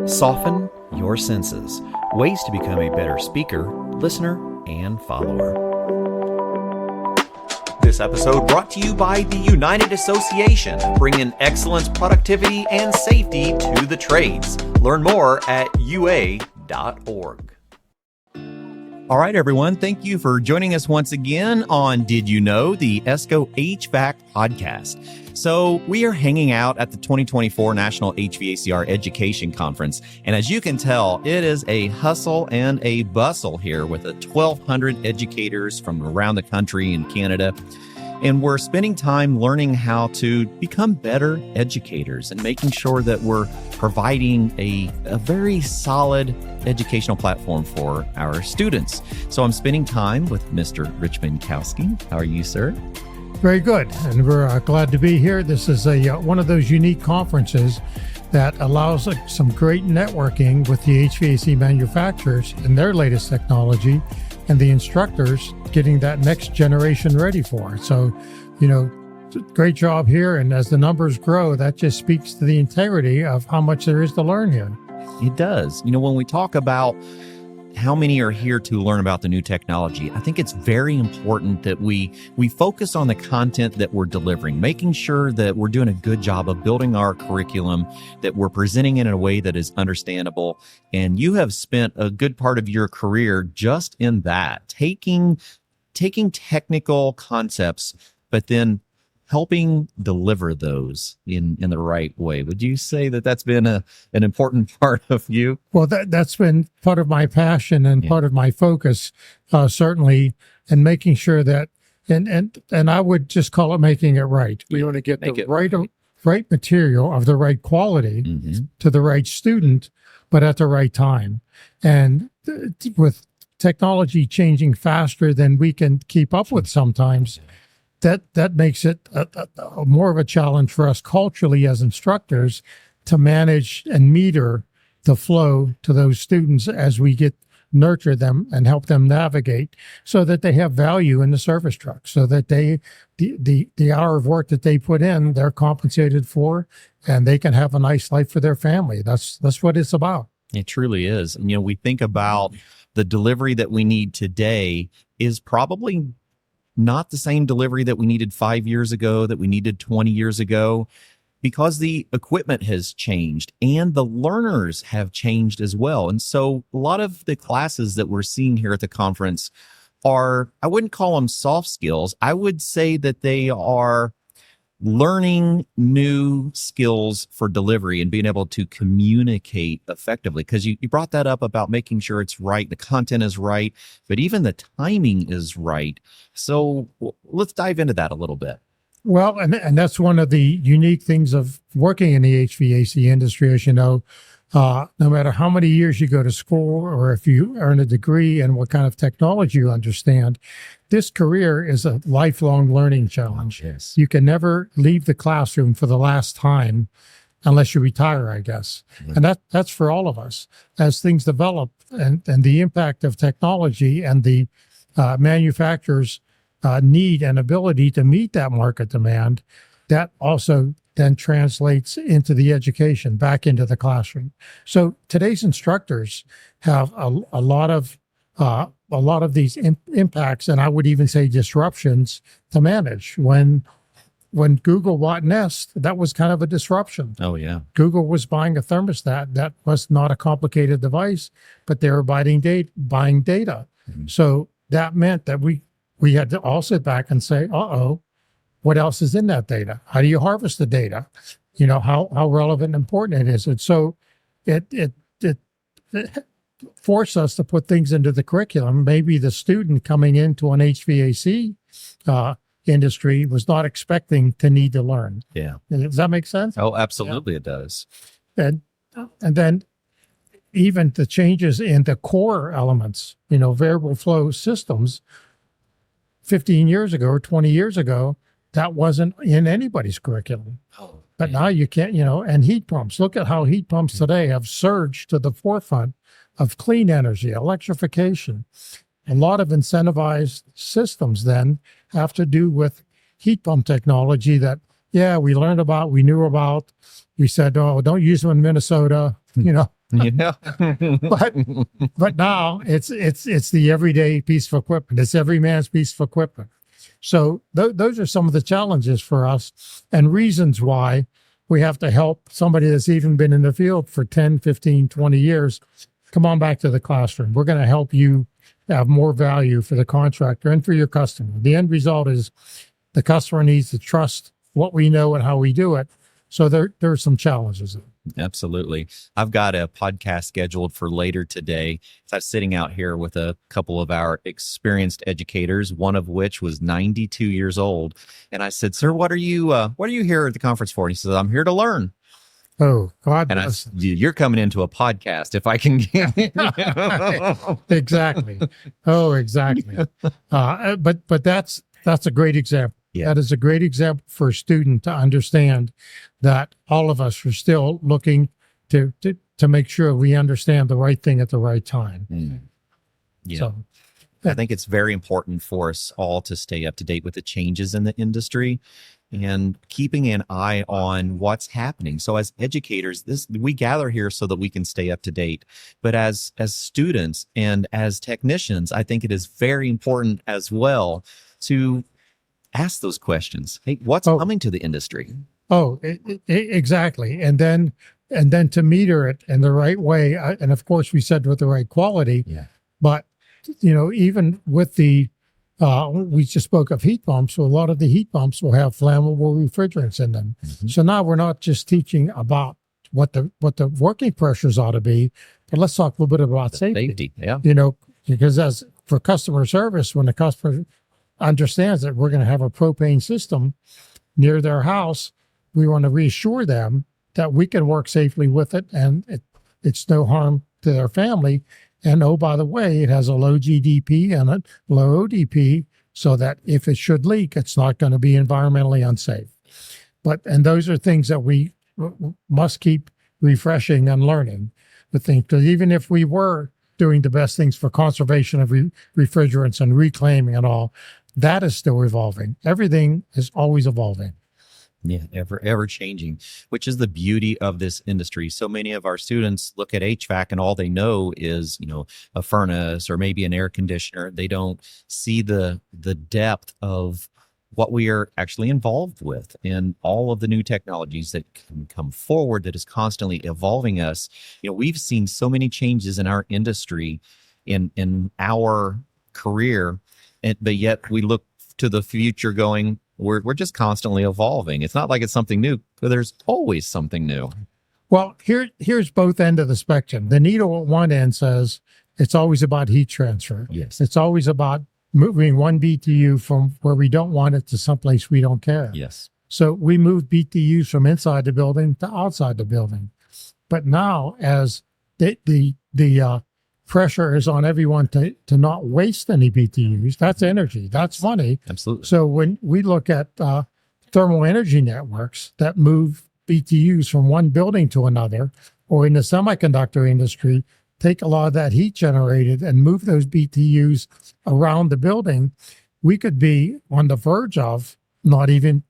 Soften your senses. Ways to become a better speaker, listener, and follower. This episode brought to you by the United Association, bringing excellence, productivity, and safety to the trades. Learn more at ua.org. All right, everyone. Thank you for joining us once again on Did You Know, the ESCO HVAC podcast. So we are hanging out at the 2024 National HVACR Education Conference. And as you can tell, it is a hustle and a bustle here with 1,200 educators from around the country and Canada. And we're spending time learning how to become better educators and making sure that we're providing a very solid educational platform for our students. So I'm spending time with Mr. Rich Benkowski. How are you, sir? Very good. And we're glad to be here. This is one of those unique conferences that allows some great networking with the HVAC manufacturers and their latest technology and the instructors getting that next generation ready for it. So, great job here. And as the numbers grow, that just speaks to the integrity of how much there is to learn here. It does. When we talk about how many are here to learn about the new technology, I think it's very important that we focus on the content that we're delivering, making sure that we're doing a good job of building our curriculum, that we're presenting it in a way that is understandable. And you have spent a good part of your career just in that, taking technical concepts, but then helping deliver those in the right way. Would you say that that's been an important part of you? Well, that's been part of my passion and part of my focus, certainly, and making sure that, and I would just call it making it right. We want to get the right material of the right quality to the right student, but at the right time. And with technology changing faster than we can keep up with sometimes, that makes it more of a challenge for us culturally as instructors to manage and meter the flow to those students as we nurture them and help them navigate so that they have value in the service truck, so that the hour of work that they put in, they're compensated for, and they can have a nice life for their family. That's what it's about. It truly is. We think about the delivery that we need today is probably not the same delivery that we needed 5 years ago, that we needed 20 years ago, because the equipment has changed and the learners have changed as well. And so a lot of the classes that we're seeing here at the conference are, I wouldn't call them soft skills. I would say that they are learning new skills for delivery and being able to communicate effectively. Because you brought that up about making sure it's right, the content is right, but even the timing is right. So let's dive into that a little bit. Well, and that's one of the unique things of working in the HVAC industry, as you know. No matter how many years you go to school or if you earn a degree and what kind of technology you understand, this career is a lifelong learning challenge. Yes. You can never leave the classroom for the last time unless you retire, I guess. Mm-hmm. And that's for all of us. As things develop and the impact of technology and the manufacturers' need and ability to meet that market demand, that also then translates into the education, back into the classroom. So today's instructors have a lot of these impacts, and I would even say disruptions to manage. When Google bought Nest, that was kind of a disruption. Oh, yeah. Google was buying a thermostat that was not a complicated device, but they were buying data. Mm-hmm. So that meant that we had to all sit back and say, what else is in that data? How do you harvest the data? How relevant and important it is. And so it forced us to put things into the curriculum. Maybe the student coming into an HVAC industry was not expecting to need to learn. Yeah. Does that make sense? Oh, absolutely. Yeah. It does. And then even the changes in the core elements, variable flow systems 15 years ago or 20 years ago, that wasn't in anybody's curriculum. Oh, but now you can't, and heat pumps. Look at how heat pumps today have surged to the forefront of clean energy, electrification. A lot of incentivized systems then have to do with heat pump technology that, we learned about, we knew about. We said, don't use them in Minnesota, Yeah. But now it's the everyday piece of equipment. It's every man's piece of equipment. So those are some of the challenges for us and reasons why we have to help somebody that's even been in the field for 10, 15, 20 years. Come on back to the classroom. We're going to help you have more value for the contractor and for your customer. The end result is the customer needs to trust what we know and how we do it. So there are some challenges. Absolutely. I've got a podcast scheduled for later today. So I'm sitting out here with a couple of our experienced educators, one of which was 92 years old. And I said, "Sir, what are you here at the conference for?" And he says, "I'm here to learn." Oh, God. And you're coming into a podcast if I can. Exactly. Oh, exactly. But that's a great example. Yeah. That is a great example for a student to understand that all of us are still looking to make sure we understand the right thing at the right time. Mm. Yeah. So, I think it's very important for us all to stay up to date with the changes in the industry and keeping an eye on what's happening. So as educators, we gather here so that we can stay up to date. But as students and as technicians, I think it is very important as well to ask those questions. Hey, what's coming to the industry? Oh, exactly. And then to meter it in the right way. And of course, we said with the right quality. Yeah. But, even with we just spoke of heat pumps. So a lot of the heat pumps will have flammable refrigerants in them. Mm-hmm. So now we're not just teaching about what the working pressures ought to be, but let's talk a little bit about safety. Yeah. Because as for customer service, when the customer understands that we're going to have a propane system near their house, we want to reassure them that we can work safely with it and it's no harm to their family. And oh, by the way, it has a low GDP and a low ODP, so that if it should leak, it's not going to be environmentally unsafe. And those are things that we must keep refreshing and learning. Because even if we were doing the best things for conservation of refrigerants and reclaiming and all, that is still evolving. Everything is always evolving. Yeah, ever changing, which is the beauty of this industry. So many of our students look at HVAC and all they know is, a furnace or maybe an air conditioner. They don't see the depth of what we are actually involved with and all of the new technologies that can come forward that is constantly evolving us. We've seen so many changes in our industry in our career, but yet we look to the future going, we're just constantly evolving. It's not like it's something new, but there's always something new. Well, here's both end of the spectrum. The needle at one end says it's always about heat transfer. Yes. It's always about moving one BTU from where we don't want it to someplace we don't care. Yes. So we move BTUs from inside the building to outside the building. But now as the pressure is on everyone to not waste any BTUs. That's energy. That's money. Absolutely. So when we look at thermal energy networks that move BTUs from one building to another, or in the semiconductor industry, take a lot of that heat generated and move those BTUs around the building, we could be on the verge of not even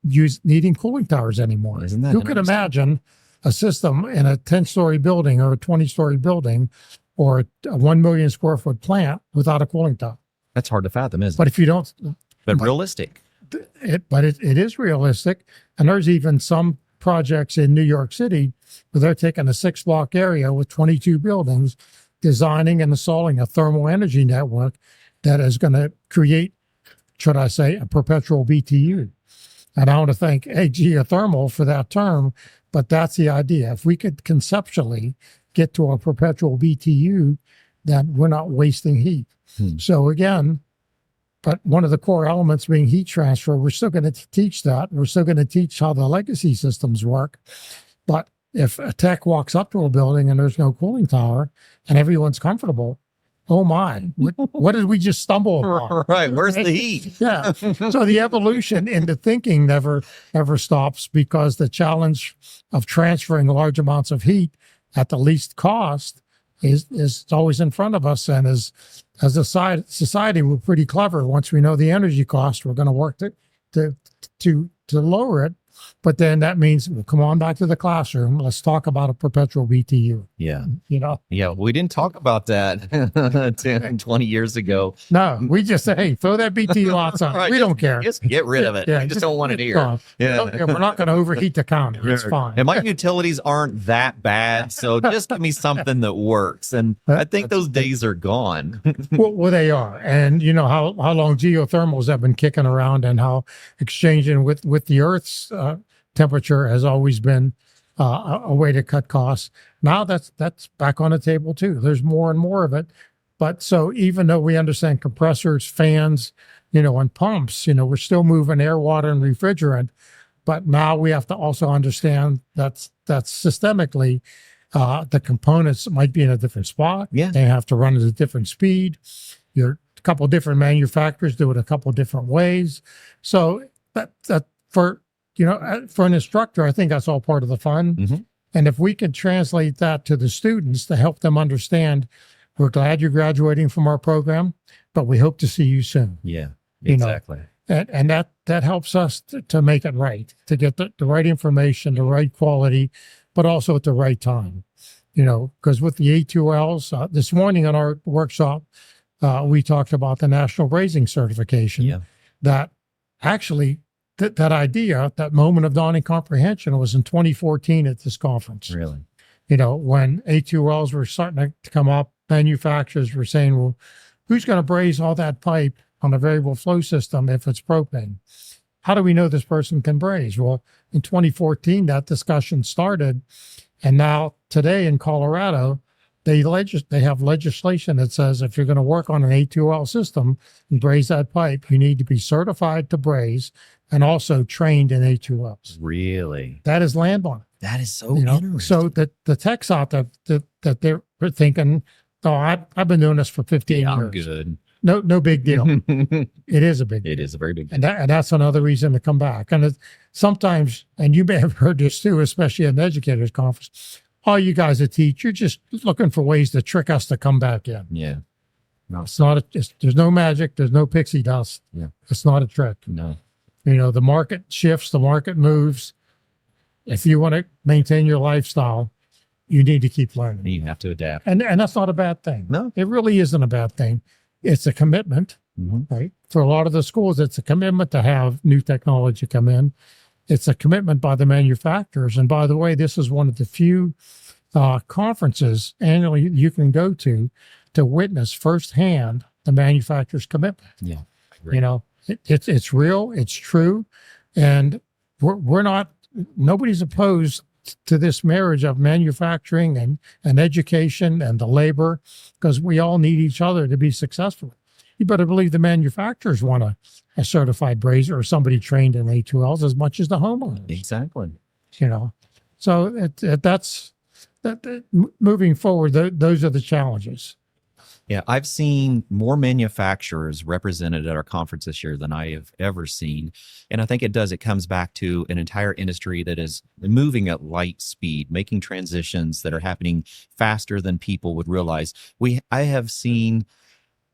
needing cooling towers anymore. Isn't that Who could imagine a system in a 10-story building or a 20-story building or a 1 million square foot plant without a cooling tower? That's hard to fathom, isn't it? But if you don't, but realistic. It is realistic. And there's even some projects in New York City where they're taking a 6-block area with 22 buildings, designing and installing a thermal energy network that is going to create, should I say, a perpetual BTU. And I want to thank geothermal for that term, but that's the idea. If we could conceptually get to a perpetual BTU, then we're not wasting heat. So again, but one of the core elements being heat transfer, we're still going to teach that. We're still going to teach how the legacy systems work. But if a tech walks up to a building and there's no cooling tower and everyone's comfortable, oh my, what did we just stumble upon? Right, where's the heat? Yeah. So the evolution into thinking never stops, because the challenge of transferring large amounts of heat at the least cost is always in front of us. And as a society, we're pretty clever. Once we know the energy cost, we're going to work to lower it. But then that means, well, come on back to the classroom. Let's talk about a perpetual BTU. Yeah. You know? Yeah. We didn't talk about that 10, 20 years ago. No, we just say, hey, throw that BTU outside. Right, we don't care. Just get rid of it. Yeah, We just don't want it here. gone. Yeah. We're not going to overheat the counter. It's fine. And my utilities aren't that bad. So just give me something that works. And I think those days are gone. Well, they are. And you know how long geothermals have been kicking around, and how exchanging with the Earth's temperature has always been a way to cut costs. Now that's back on the table too. There's more and more of it. But so even though we understand compressors, fans, you know, and pumps, you know, we're still moving air, water, and refrigerant. But now we have to also understand that's systemically the components might be in a different spot. Yeah. They have to run at a different speed. You're a couple of different manufacturers do it a couple of different ways. So that for, you know, for an instructor, I think that's all part of the fun. Mm-hmm. And if we can translate that to the students to help them understand, we're glad you're graduating from our program, but we hope to see you soon. Yeah, You know, exactly. And that helps us to make it right, to get the right information, the right quality, but also at the right time. You know, because with the A2Ls, this morning in our workshop, we talked about the National Brazing Certification. Yeah. That actually, that idea, that moment of dawning comprehension was in 2014 at this conference. Really? You know, when A2Ls were starting to come up, manufacturers were saying, well, who's going to braze all that pipe on a variable flow system if it's propane? How do we know this person can braze? Well, in 2014, that discussion started. And now today in Colorado, they have legislation that says if you're going to work on an A2L system and braze that pipe, you need to be certified to braze and also trained in A2Ls. Really? That is landmark. That is so You know, interesting. so that the techs out there that they're thinking, oh, I've been doing this for 15 I'm years. good. No big deal. It is a big deal. It is a very big deal. And that's another reason to come back. And sometimes, and you may have heard this too, especially at an educators conference, all you guys that teach, you're just looking for ways to trick us to come back in. Yeah. No. It's not, there's no magic. There's no pixie dust. Yeah. It's not a trick. No. You know, the market shifts, the market moves. If you want to maintain your lifestyle, you need to keep learning. You have to adapt. And that's not a bad thing. No. It really isn't a bad thing. It's a commitment, right? For a lot of the schools, it's a commitment to have new technology come in. It's a commitment by the manufacturers. And by the way, this is one of the few conferences annually you can go to witness firsthand the manufacturer's commitment. Yeah. I agree. You know, it's real, it's true. And we're not, nobody's opposed to this marriage of manufacturing and education and the labor, because we all need each other to be successful. You better believe the manufacturers want a certified brazier or somebody trained in A2Ls as much as the homeowners. Exactly. You know, so that's moving forward. Those are the challenges. Yeah, I've seen more manufacturers represented at our conference this year than I have ever seen. And I think it comes back to an entire industry that is moving at light speed, making transitions that are happening faster than people would realize. I have seen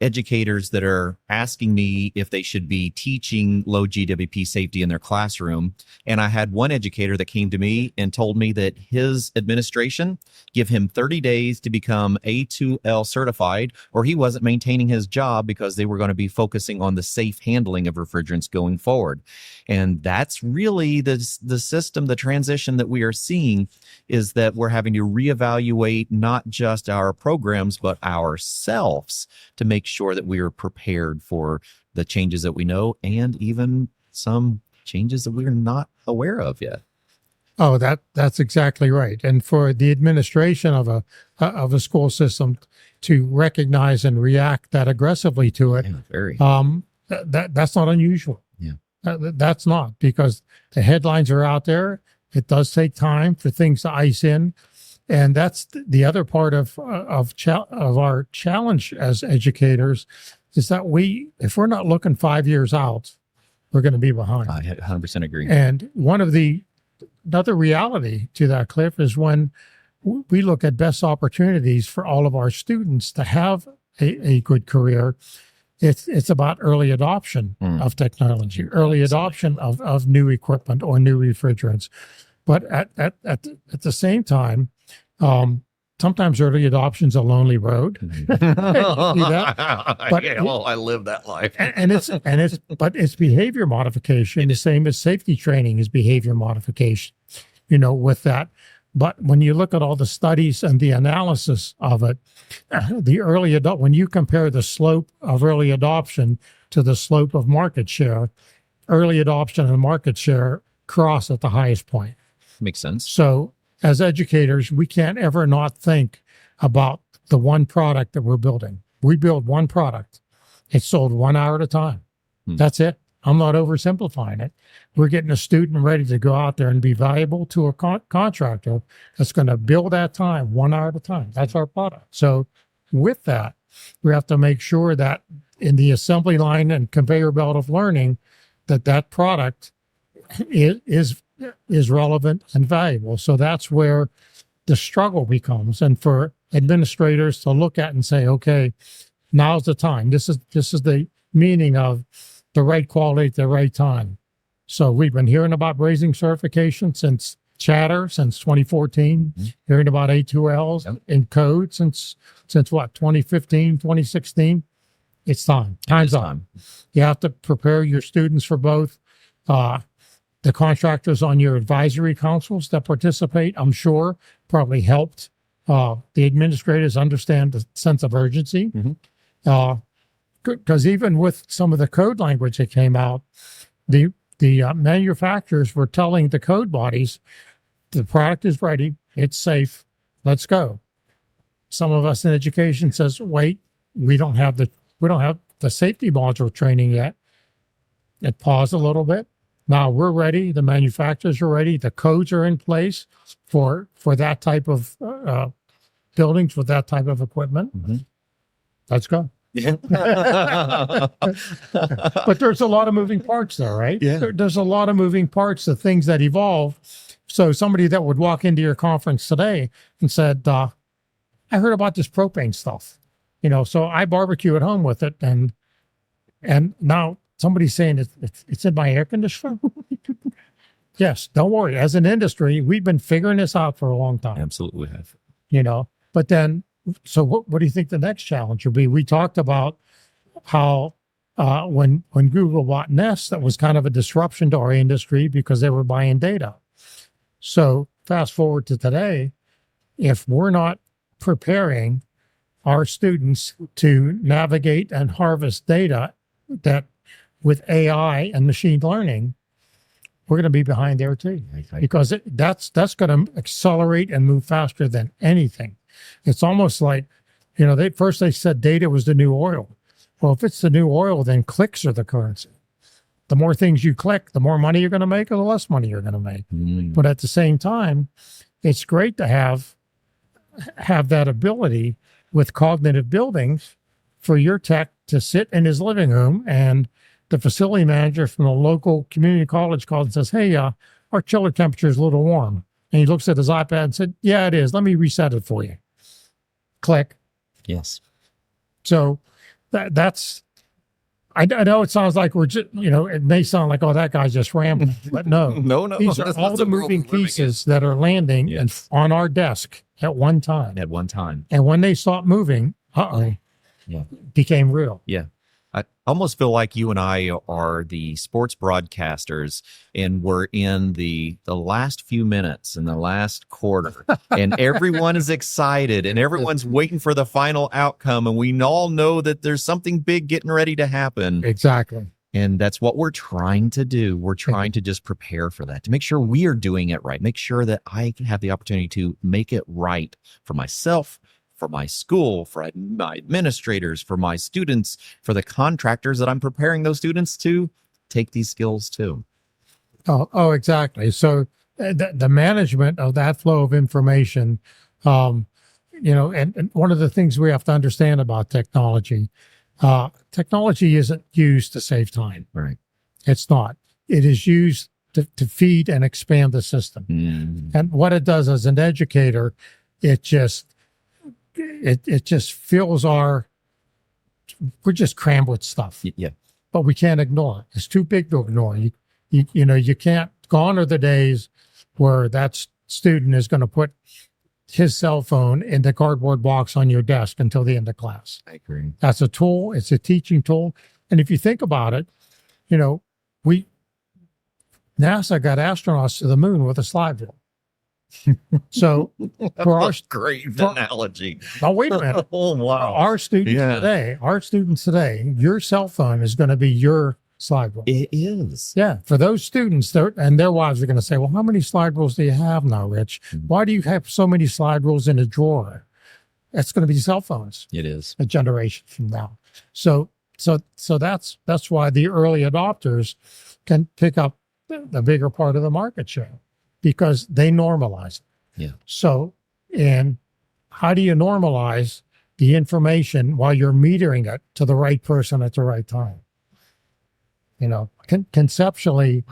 educators that are asking me if they should be teaching low GWP safety in their classroom. And I had one educator that came to me and told me that his administration give him 30 days to become A2L certified, or he wasn't maintaining his job because they were going to be focusing on the safe handling of refrigerants going forward. And that's really the system, the transition that we are seeing, is that we're having to reevaluate not just our programs, but ourselves to make sure that we are prepared for the changes that we know, and even some changes that we're not aware of yet. Oh, that's exactly right. And for the administration of a school system to recognize and react that aggressively to it, Yeah, very. That's not unusual. Yeah. That's not, because the headlines are out there. It does take time for things to ice in. And that's the other part of our challenge as educators, is that if we're not looking 5 years out, we're going to be behind. I 100% agree. And another reality to that, Cliff, is when we look at best opportunities for all of our students to have a good career, It's about early adoption of technology, early adoption of new equipment or new refrigerants. But at the same time, sometimes early adoption's a lonely road. You see that? But I live that life. but it's behavior modification, the same as safety training is behavior modification, with that. But when you look at all the studies and the analysis of it, when you compare the slope of early adoption to the slope of market share, early adoption and market share cross at the highest point. Makes sense. So as educators, we can't ever not think about the one product that we're building. We build one product. It's sold 1 hour at a time. That's it. I'm not oversimplifying it. We're getting a student ready to go out there and be valuable to a contractor that's going to bill that time 1 hour at a time. That's our product. So with that, we have to make sure that in the assembly line and conveyor belt of learning, that product is relevant and valuable. So that's where the struggle becomes. And for administrators to look at and say, okay, now's the time. This is the meaning of the right quality at the right time. So we've been hearing about raising certification since 2014, hearing about A2Ls in code since what, 2015, 2016. It's time. Time's up. You have to prepare your students for both the contractors on your advisory councils that participate, I'm sure, probably helped the administrators understand the sense of urgency. Because even with some of the code language that came out, the manufacturers were telling the code bodies, the product is ready, it's safe, let's go. Some of us in education says, wait, we don't have the safety module training yet. It paused a little bit. Now we're ready. The manufacturers are ready. The codes are in place for that type of buildings with that type of equipment. Let's go. Yeah. But there's a lot of moving parts there, right? Yeah. There's a lot of moving parts, the things that evolve. So somebody that would walk into your conference today and said, I heard about this propane stuff, so I barbecue at home with it. And now somebody's saying it's in my air conditioner. Yes, don't worry. As an industry, we've been figuring this out for a long time. Absolutely have. But then, so what do you think the next challenge will be? We talked about how when Google bought Nest, that was kind of a disruption to our industry because they were buying data. So fast forward to today, if we're not preparing our students to navigate and harvest data that with AI and machine learning, we're going to be behind there too, because that's going to accelerate and move faster than anything. It's almost like, they said data was the new oil. Well, if it's the new oil, then clicks are the currency. The more things you click, the more money you're going to make or the less money you're going to make. But at the same time, it's great to have that ability with cognitive buildings for your tech to sit in his living room and the facility manager from the local community college calls and says, hey, our chiller temperature is a little warm. And he looks at his iPad and said, yeah, it is. Let me reset it for you. Click. Yes. So that's, I know it sounds like we're just, it may sound like, oh, that guy's just rambling, but no. No. These are all the moving pieces that are landing on our desk at one time. At one time. And when they stop moving, became real. Yeah. I almost feel like you and I are the sports broadcasters and we're in the last few minutes in the last quarter and everyone is excited and everyone's waiting for the final outcome. And we all know that there's something big getting ready to happen. Exactly. And that's what we're trying to do. We're trying to just prepare for that, to make sure we are doing it right. Make sure that I can have the opportunity to make it right for myself, for my school, for my administrators, for my students, for the contractors that I'm preparing those students to take these skills to. Oh, exactly. So the management of that flow of information, and one of the things we have to understand about technology, technology isn't used to save time. Right. It's not. It is used to feed and expand the system. And what it does as an educator, it just fills our we're just crammed with stuff, Yeah. but we can't ignore it. It's too big to ignore. You can't. Gone are the days where that student is going to put his cell phone in the cardboard box on your desk until the end of class. I agree. That's a tool. It's a teaching tool. And if you think about it, NASA got astronauts to the moon with a slide rule. So for our Great analogy. now wait a minute. Oh wow. Our students today, your cell phone is going to be your slide rule. It is. Yeah, for those students, and their wives are going to say, "Well, how many slide rules do you have now, Rich? Why do you have so many slide rules in a drawer?" That's going to be cell phones. It is. A generation from now. So that's why the early adopters can pick up the bigger part of the market share, because they normalize it. Yeah. So, and how do you normalize the information while you're metering it to the right person at the right time? Conceptually,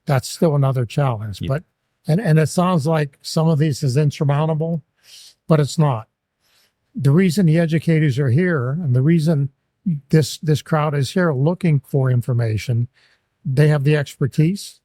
that's still another challenge. Yeah. But and it sounds like some of these is insurmountable, but it's not. The reason the educators are here and the reason this crowd is here looking for information, they have the expertise.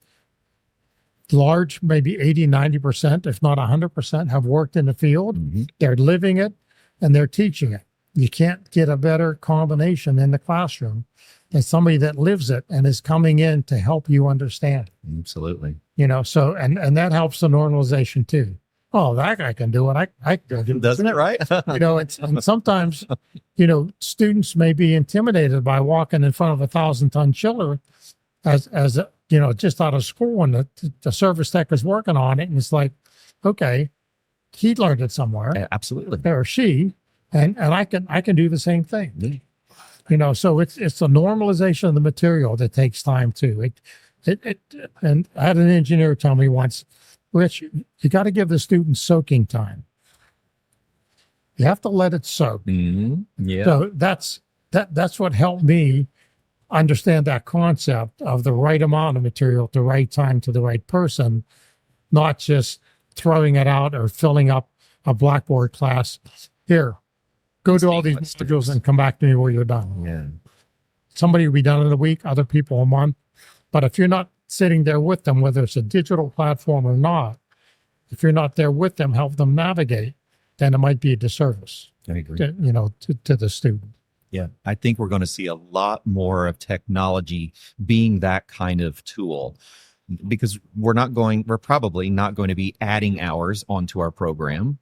Large, maybe 80, 90%, if not 100%, have worked in the field. Mm-hmm. They're living it and they're teaching it. You can't get a better combination in the classroom than somebody that lives it and is coming in to help you understand it. Absolutely. So, and that helps the normalization too. Oh, that guy can do it. I can do it. Doesn't it, right? And sometimes, students may be intimidated by walking in front of a 1,000-ton chiller as just out of school, and the service tech is working on it. And it's like, okay, he learned it somewhere. Yeah, absolutely. Or she, and I can do the same thing. Yeah. So it's a normalization of the material that takes time too. And I had an engineer tell me once, Rich, you got to give the students soaking time. You have to let it soak. Mm-hmm. Yeah. So that's what helped me understand that concept of the right amount of material at the right time to the right person, not just throwing it out or filling up a Blackboard class. Here, go do all these modules and come back to me when you're done. Yeah. Somebody will be done in a week, other people a month. But if you're not sitting there with them, whether it's a digital platform or not, if you're not there with them, help them navigate, then it might be a disservice I agree. to the student. Yeah, I think we're going to see a lot more of technology being that kind of tool, because we're probably not going to be adding hours onto our program.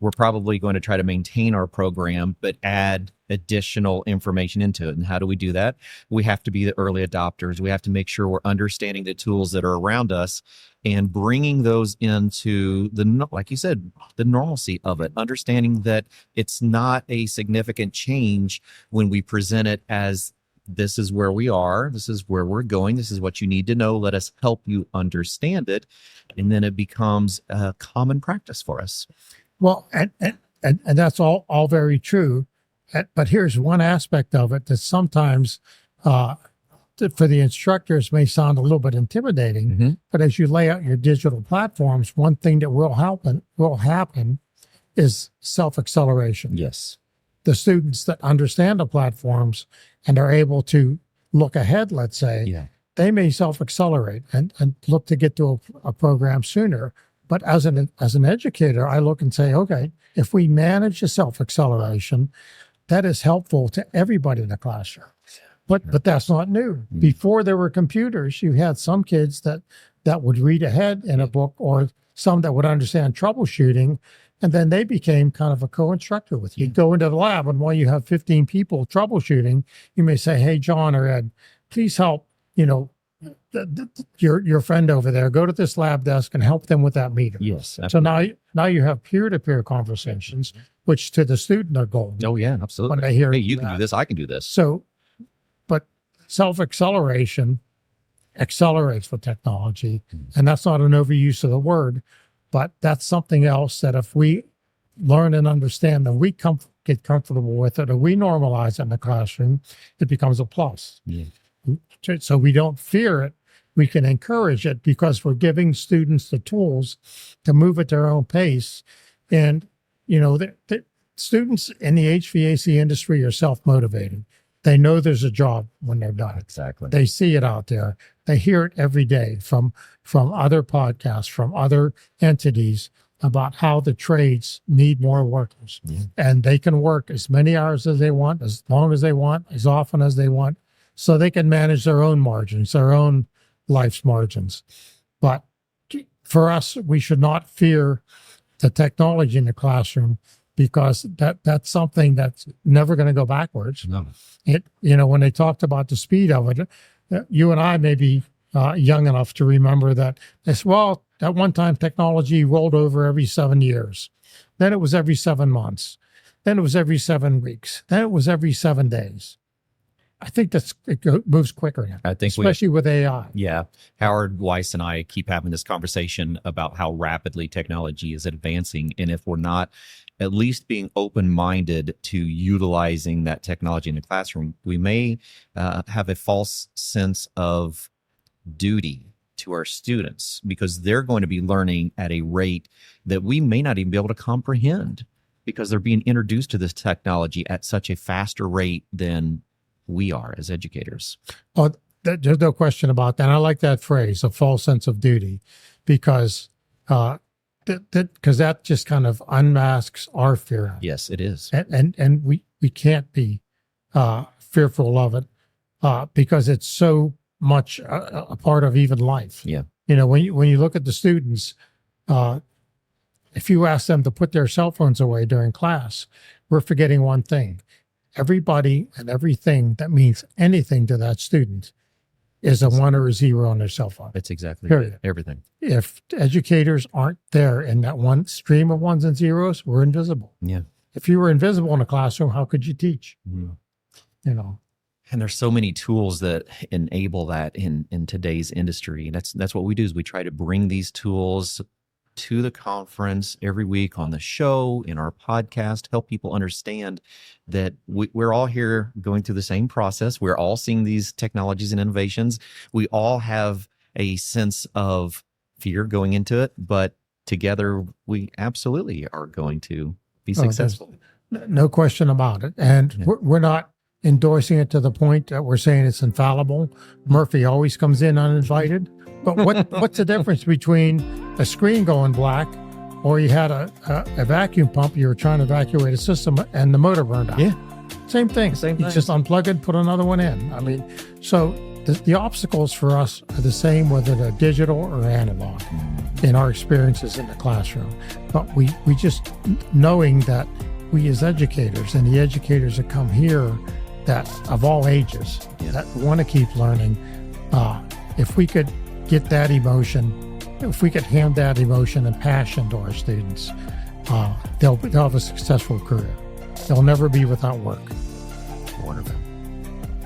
We're probably going to try to maintain our program, but add additional information into it. And how do we do that? We have to be the early adopters. We have to make sure we're understanding the tools that are around us and bringing those into like you said, the normalcy of it, understanding that it's not a significant change when we present it as, this is where we are, this is where we're going, this is what you need to know, let us help you understand it. And then it becomes a common practice for us. Well, and that's all very true. But here's one aspect of it that sometimes for the instructors may sound a little bit intimidating. Mm-hmm. But as you lay out your digital platforms, one thing that will happen is self-acceleration. Yes. The students that understand the platforms and are able to look ahead, let's say, they may self-accelerate and look to get to a program sooner. But as an educator, I look and say, okay, if we manage the self-acceleration, that is helpful to everybody in the classroom. But that's not new. Before there were computers, you had some kids that would read ahead in a book, or some that would understand troubleshooting, and then they became kind of a co-instructor with you. You go into the lab, and while you have 15 people troubleshooting, you may say, hey, John or Ed, please help, your friend over there, go to this lab desk and help them with that meter. Yes. Absolutely. So now you have peer-to-peer conversations, which to the student are golden. Oh yeah, absolutely. When they hear, hey, you can do this, I can do this. So, but self-acceleration accelerates with technology, and that's not an overuse of the word, but that's something else that if we learn and understand, and we get comfortable with it, or we normalize it in the classroom, it becomes a plus. Yeah. So we don't fear it. We can encourage it because we're giving students the tools to move at their own pace. And, the students in the HVAC industry are self-motivated. They know there's a job when they're done. Exactly. They see it out there. They hear it every day from other podcasts, from other entities about how the trades need more workers. Yeah. And they can work as many hours as they want, as long as they want, as often as they want, so they can manage their own margins, their own life's margins. But for us, we should not fear the technology in the classroom, because that's something that's never going to go backwards. No. When they talked about the speed of it, you and I may be young enough to remember that at one time technology rolled over every 7 years. Then it was every 7 months. Then it was every 7 weeks. Then it was every 7 days. I think moves quicker now. I think especially with AI. Yeah. Howard Weiss and I keep having this conversation about how rapidly technology is advancing. And if we're not at least being open-minded to utilizing that technology in the classroom, we may have a false sense of duty to our students, because they're going to be learning at a rate that we may not even be able to comprehend, because they're being introduced to this technology at such a faster rate than we are as educators. Oh, there's no question about that. I like that phrase, a false sense of duty, because that just kind of unmasks our fear. Yes, it is. And we can't be fearful of it because it's so much a part of even life. Yeah. When you look at the students, if you ask them to put their cell phones away during class, we're forgetting one thing. Everybody and everything that means anything to that student is a 1 or a 0 on their cell phone. That's exactly Period. right. Everything. If educators aren't there in that one stream of 1s and 0s, we're invisible. Yeah. If you were invisible in a classroom, how could you teach? Mm. And there's so many tools that enable that in today's industry. And that's what we do, is we try to bring these tools to the conference every week on the show, in our podcast, help people understand that we're all here going through the same process. We're all seeing these technologies and innovations. We all have a sense of fear going into it, but together we absolutely are going to be successful. No question about it. And we're not endorsing it to the point that we're saying it's infallible. Murphy always comes in uninvited. But what's the difference between a screen going black, or you had a vacuum pump, you were trying to evacuate a system and the motor burned out? Yeah. Same thing. You just unplug it, put another one in. So the obstacles for us are the same, whether they're digital or analog, in our experiences in the classroom. But we just, knowing that we as educators, and the educators that come here, that of all ages, that want to keep learning, if we could get that emotion, if we could hand that emotion and passion to our students, they'll have a successful career. They'll never be without work. Wonderful.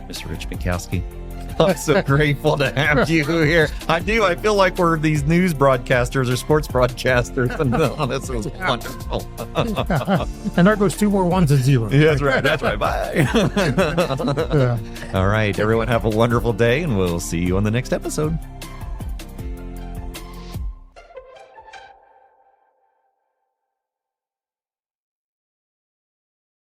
Mr. Rich Benkowski, I'm so grateful to have you here. I feel like we're these news broadcasters or sports broadcasters. And this was wonderful. And there goes 2 more 1s and 0s. Yeah, that's right. Bye. All right, everyone, have a wonderful day, and we'll see you on the next episode.